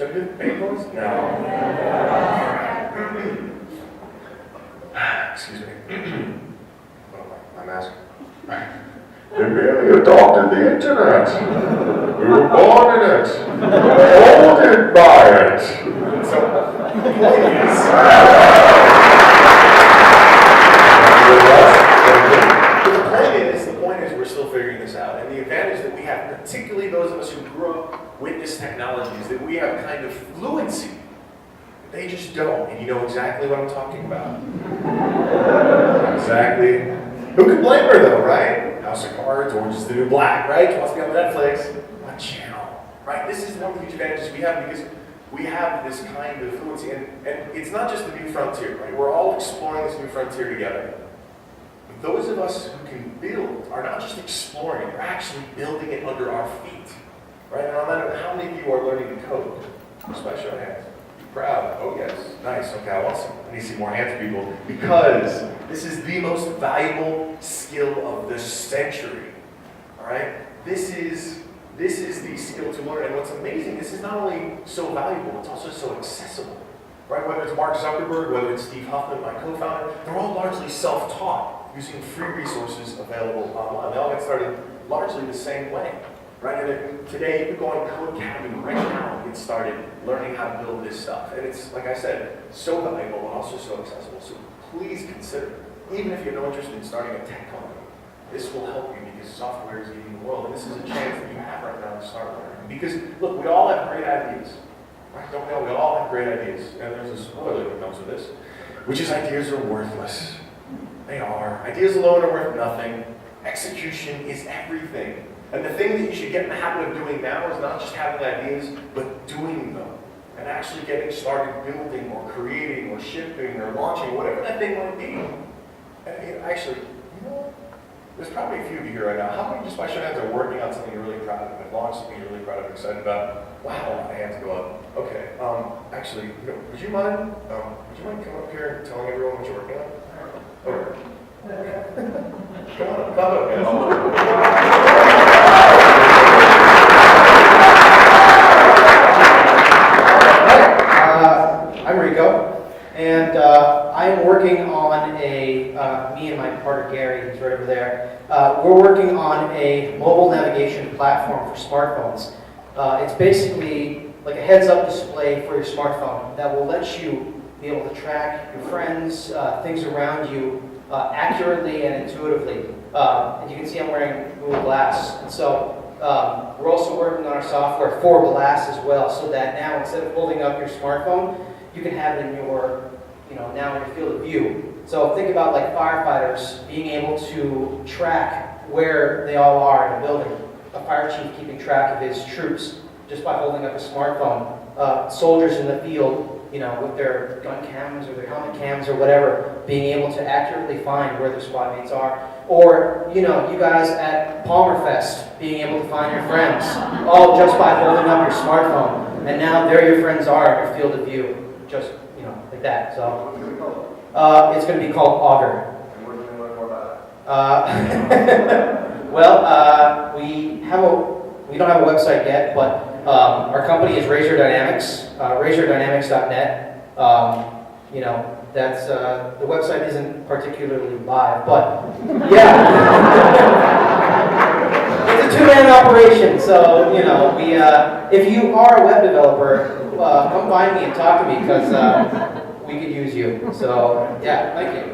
Should I do the big voice? No. Excuse me. My mask. They merely adopted the internet. We were born in it. Molded by it. So, the point is we're still figuring this out. And the advantage that we have, particularly those of us who grew up with this technology, is that we have kind of fluency. They just don't, and you know exactly what I'm talking about. Exactly. Who can blame her though, right? House of Cards, Orange is the New Black, right? She wants to be on Netflix. What channel, right? This is one of the huge advantages we have because we have this kind of fluency, and it's not just the new frontier, right? We're all exploring this new frontier together. But those of us who can build are not just exploring it, we're actually building it under our feet, right? And on that, how many of you are learning to code? Just by show of hands. Proud. Oh yes. Nice. Okay, awesome. I need to see more hands, people, because this is the most valuable skill of the century. All right? This is the skill to learn. And what's amazing, this is not only so valuable, it's also so accessible. Right? Whether it's Mark Zuckerberg, whether it's Steve Huffman, my co-founder, they're all largely self-taught, using free resources available online. They all get started largely the same way. Right? And today, you can go on Code Academy right now and get started learning how to build this stuff. And it's, like I said, so valuable and also so accessible. So please consider, even if you have no interest in starting a tech company, this will help you because software is eating the world. And this is a chance that you have right now to start learning. Because, look, we all have great ideas. Right? Don't we all? We all have great ideas. And there's a spoiler that comes with this, which is ideas are worthless. They are. Ideas alone are worth nothing. Execution is everything. And the thing that you should get in the habit of doing now is not just having ideas, but doing them. And actually getting started building or creating or shipping or launching, whatever that thing might be. And actually, you know what? There's probably a few of you here right now. How many, just by show of hands, are working on something you're really proud of, and launched something you're really proud of, excited about? Wow, a lot of hands go up. Okay, actually, would you mind coming up here and telling everyone what you're working on? Okay. Come on, come up. I'm Rico, and I'm working on me and my partner Gary, who's right over there, we're working on a mobile navigation platform for smartphones. It's basically like a heads-up display for your smartphone that will let you be able to track your friends, things around you accurately and intuitively. And you can see I'm wearing Google Glass, and so we're also working on our software for Glass as well, so that now instead of holding up your smartphone, you can have it in your, now in your field of view. So think about like firefighters being able to track where they all are in a building. A fire chief keeping track of his troops just by holding up a smartphone. Soldiers in the field, with their gun cams or their helmet cams or whatever, being able to accurately find where their squad mates are. Or, you guys at Palmerfest being able to find your friends, all just by holding up your smartphone. And now there your friends are in your field of view, just, like that. So, it's going to be called Augur. And what do we learn more about it? Well, we don't have a website yet, but our company is Razor Dynamics, razordynamics.net. That's the website isn't particularly live, but yeah, it's a two-man operation. So we if you are a web developer, come find me and talk to me because we could use you. So yeah, thank you.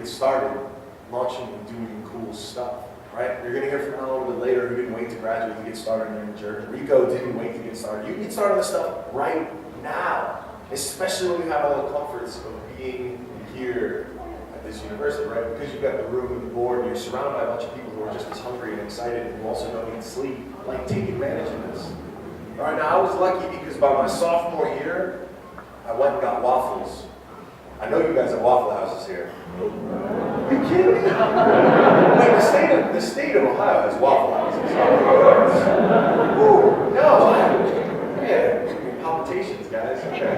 Started launching and doing cool stuff, right? You're going to hear from Alan a little bit later who didn't wait to graduate to get started in your journey. Rico didn't wait to get started. You can get started on this stuff right now, especially when you have all the comforts of being here at this university, right? Because you've got the room and the board, and you're surrounded by a bunch of people who are just as hungry and excited, and who also don't need sleep. Like, take advantage of this. All right, now I was lucky because by my sophomore year, I went and got waffles. I know you guys have Waffle Houses here. Are you kidding me? Wait, the state of Ohio has Waffle Houses. Ooh, no. Yeah, palpitations, guys. Okay.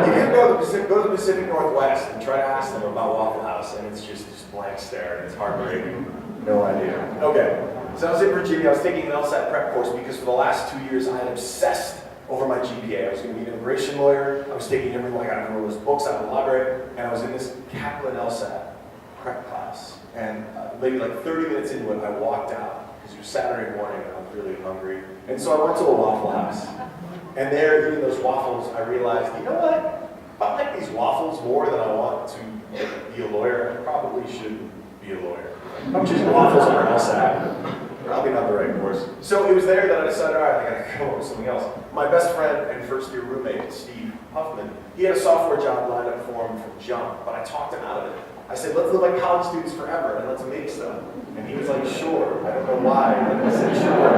You get go to the Pacific Northwest and try to ask them about Waffle House, and it's just blank stare, and it's heartbreaking. No idea. Okay, so I was in Virginia. I was taking an LSAT prep course because for the last 2 years I had obsessed over my GPA. I was going to be an immigration lawyer. I was taking everything. I got all those books out of the library, and I was in this Kaplan LSAT prep class. And maybe like 30 minutes into it, I walked out because it was Saturday morning and I was really hungry. And so I went to a Waffle House. And there, eating those waffles, I realized, you know what? If I like these waffles more than I want to be a lawyer, I probably shouldn't be a lawyer. I'm choosing waffles over LSAT. Probably not the right course. So it was there that I decided, all right, I gotta come up with something else. My best friend and first year roommate, Steve Huffman, he had a software job lined up for him from jump, but I talked him out of it. I said, let's live like college students forever and let's make stuff. And he was like, sure. I don't know why, but I said, sure.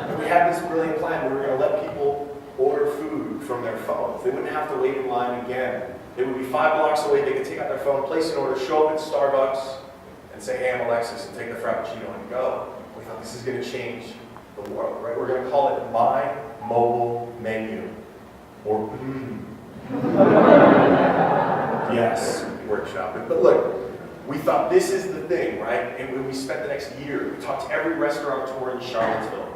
And we had this brilliant plan. We were gonna let people order food from their phones. They wouldn't have to wait in line again. It would be 5 blocks away. They could take out their phone, place an order, show up at Starbucks, and say, hey, I'm Alexis, and take the Frappuccino and go. We thought this is going to change the world, right? We're going to call it My Mobile Menu, or Yes, workshop it. But look, we thought this is the thing, right? And when we spent the next year, we talked to every restaurateur in Charlottesville.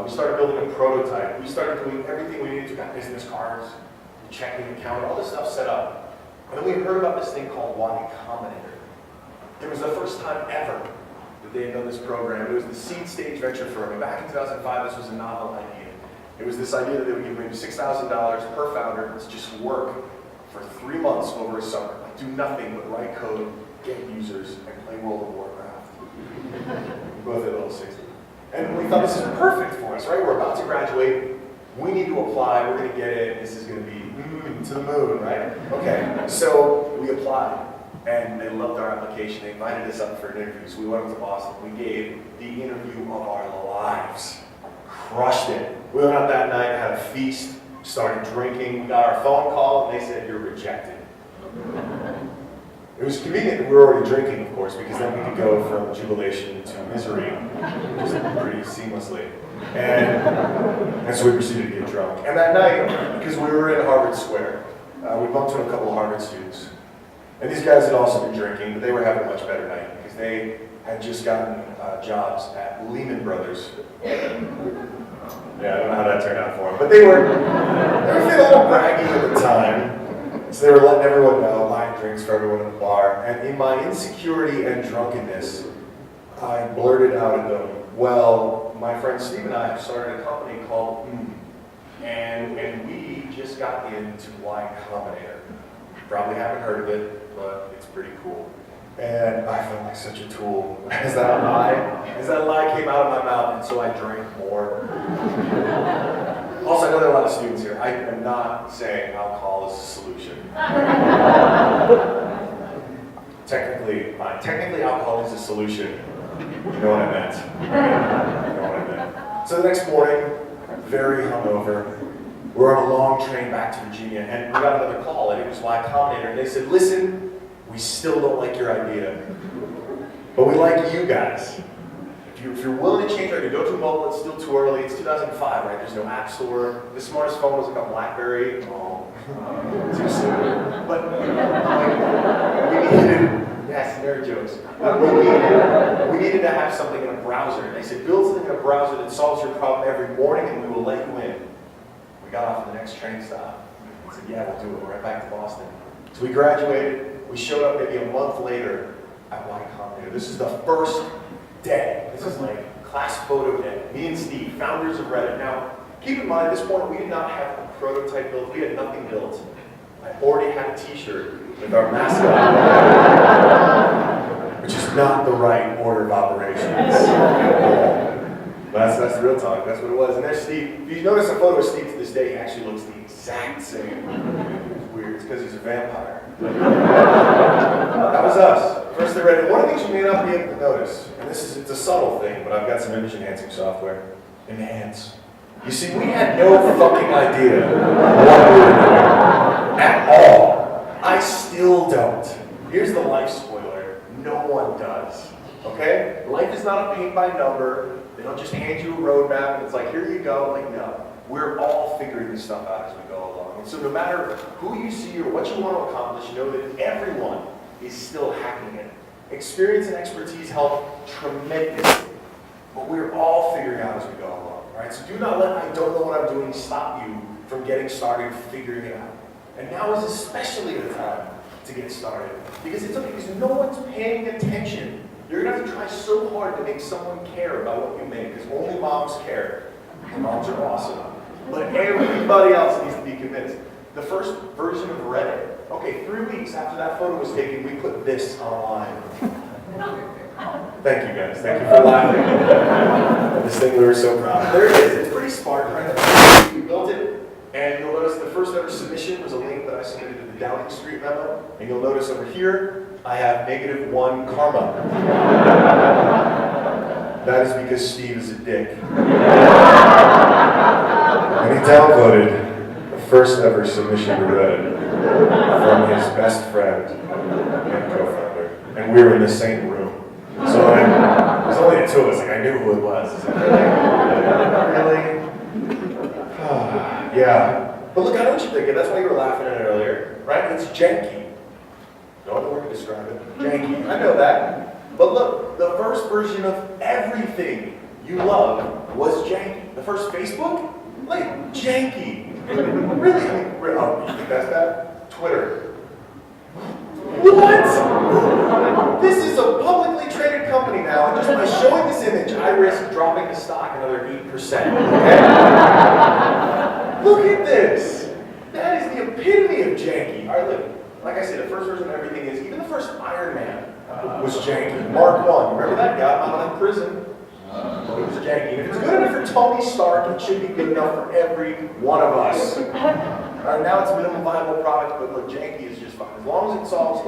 We started building a prototype. We started doing everything we needed to, got business cards, checking account, all this stuff set up. And then we heard about this thing called Y Combinator. It was the first time ever that they had done this program. It was the seed stage venture firm. And back in 2005, this was a novel idea. It was this idea that they would give maybe $6,000 per founder to just work for 3 months over a summer. Like do nothing but write code, get users, and play World of Warcraft. Both at level 60. And we thought this is perfect for us, right? We're about to graduate. We need to apply. We're going to get it. This is going to be to the moon, right? Okay, so we applied. And they loved our application. They invited us up for an interview. So we went up to Boston. We gave the interview of our lives. Crushed it. We went out that night, had a feast, started drinking. We got our phone call, and they said, you're rejected. It was convenient that we were already drinking, of course, because then we could go from jubilation to misery just pretty seamlessly. And so we proceeded to get drunk. And that night, because we were in Harvard Square, we bumped into a couple of Harvard students. And these guys had also been drinking, but they were having a much better night because they had just gotten jobs at Lehman Brothers. Yeah, I don't know how that turned out for them. But they were feeling a little braggy at the time. So they were letting everyone know, buying drinks for everyone in the bar. And in my insecurity and drunkenness, I blurted out at them, well, my friend Steve and I have started a company called and we just got into Y Combinator. Probably haven't heard of it, but it's pretty cool. And I felt like such a tool. As that lie came out of my mouth, and so I drank more. Also, I know there are a lot of students here. I am not saying alcohol is a solution. Technically alcohol is a solution. You know what I meant. You know what I meant. So the next morning, very hungover, we're on a long train back to Virginia, and we got another call, and it was Y Combinator, and they said, listen, we still don't like your idea, but we like you guys. If you're willing to change our idea, go to mobile, it's still too early, it's 2005, right? There's no app store. The smartest phone was like a BlackBerry. Oh, too soon. But we needed, yes, nerd jokes. We needed to have something in a browser. And they said, build something in a browser that solves your problem every morning, and we will let you in. We got off at the next train stop. I said, yeah, we'll do it. We're right back to Boston. So we graduated. We showed up maybe a month later at Y Combinator. This is the first day. This is like class photo day. Me and Steve, founders of Reddit. Now, keep in mind, at this point, we did not have a prototype built. We had nothing built. I already had a t-shirt with our mascot, which is not the right order of operations. But that's the real talk. That's what it was. And there's Steve. If you notice a photo of Steve to this day, he actually looks the exact same. It's weird. It's because he's a vampire. That was us. First they read it. One of the things you may not be able to notice, and it's a subtle thing, but I've got some image enhancing software. Enhance. You see, we had no fucking idea what we were doing at all. I still don't. Here's the life spoiler. No one does. Okay? Life is not a paint by number. They don't just hand you a roadmap and it's like, here you go. Like, no. We're all figuring this stuff out as we go along. And so no matter who you see or what you want to accomplish, know that everyone is still hacking it. Experience and expertise help tremendously, but we're all figuring out as we go along. All right? So do not let I don't know what I'm doing stop you from getting started, figuring it out. And now is especially the time to get started. Because it's okay, because no one's paying attention. You're going to have to try so hard to make someone care about what you make, because only moms care. And moms are awesome. But everybody else needs to be convinced. The first version of Reddit, okay, 3 weeks after that photo was taken, we put this online. Thank you guys. Thank you for laughing. This thing we were so proud of. There it is. It's pretty Spartan, right? We built it. And you'll notice the first ever submission was a link that I submitted to the Downing Street memo. And you'll notice over here, I have -1 karma. That is because Steve is a dick. And he downvoted the first ever submission to Reddit from his best friend and co-founder. And we were in the same room. So there's only the two of us, like I knew who it was. Like, really? Yeah. But look, I know what you're thinking. That's why you were laughing at it earlier, right? It's janky. No other word to describe it. Janky. I know that. But look, the first version of everything you love was janky. The first Facebook? Like, janky. Really? I mean, oh, you think that's bad? Twitter. What? This is a publicly traded company now, and just by showing this image, I risk dropping the stock another 8%. Okay? Look at this. That is the epitome of janky. All right, look. Like I said, the first version of everything is, even the first Iron Man was janky. Mark 1. Remember that? Got him out of prison. It was janky. And if it's good enough for Tony Stark, it should be good enough for every one of us. Now it's minimum viable product, but look, janky is just fine. As long as it solves a